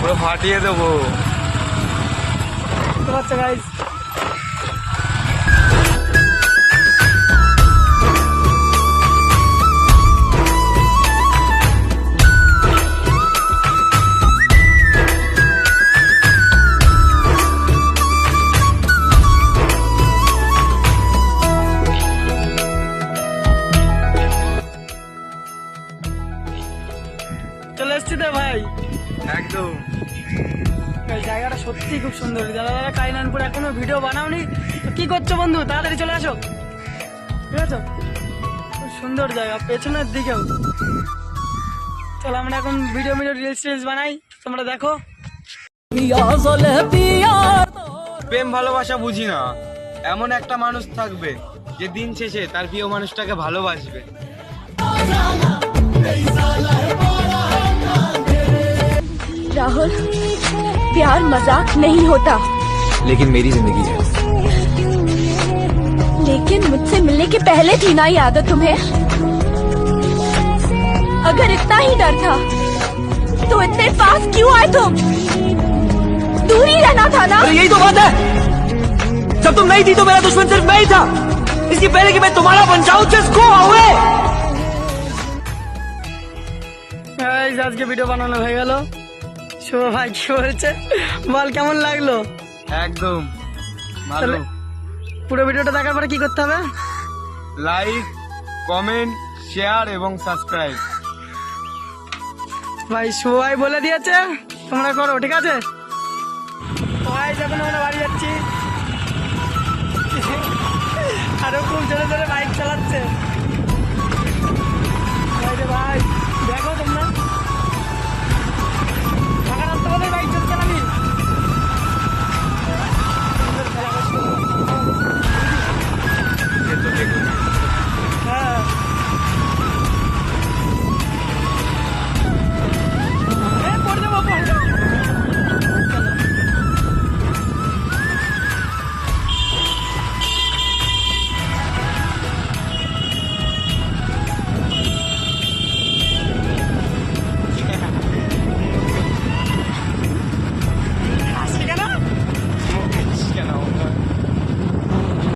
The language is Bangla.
পুরো ফাটিয়ে দেবো। গাইস চলে এসছি তো ভাই, একদম এই জায়গাটা সত্যি খুব সুন্দর। যারা যারা কাইনানপুর এখনো ভিডিও বানাওনি তো কি করছো বন্ধু, তাড়াতাড়ি চলে আসো, ঠিক আছে? খুব সুন্দর জায়গা, পেছনের দিকেও। চলো আমরা এখন ভিডিও রিলস বানাই, তোমরা দেখো। প্রেম ভালোবাসা বুঝি না, এমন একটা মানুষ থাকবে যে দিন শেষে তার প্রিয় মানুষটাকে ভালোবাসবে। राहुल, प्यार मजाक नहीं होता। लेकिन मेरी जिंदगी है। लेकिन मुझसे मिलने के पहले थी ना ये आदत तुम्हें? अगर इतना ही डर था तो इतने पास क्यों आए तुम? दूर ही रहना था ना? अरे यही तो बात है, जब तुम नहीं थी तो मेरा दुश्मन सिर्फ मैं ही था। इसकी पहले कि मैं तुम्हारा बन जाऊं, जस्ट गो अवे। আজকে ভিডিও বানানো হয়ে গেল। শুভ ভাই কি বলছে বল, কেমন লাগলো? একদম ভালো। তাহলে পুরো ভিডিওটা দেখার পরে কি করতে হবে? লাইক, কমেন্ট, শেয়ার এবং সাবস্ক্রাইব। ভাই শুভ ভাই বলে দিয়েছে, তোমরা করো, ঠিক আছে? ভাই যখন আমরা বাড়ি যাচ্ছি, আরো খুব জোরে জোরে বাইক চালাচ্ছে।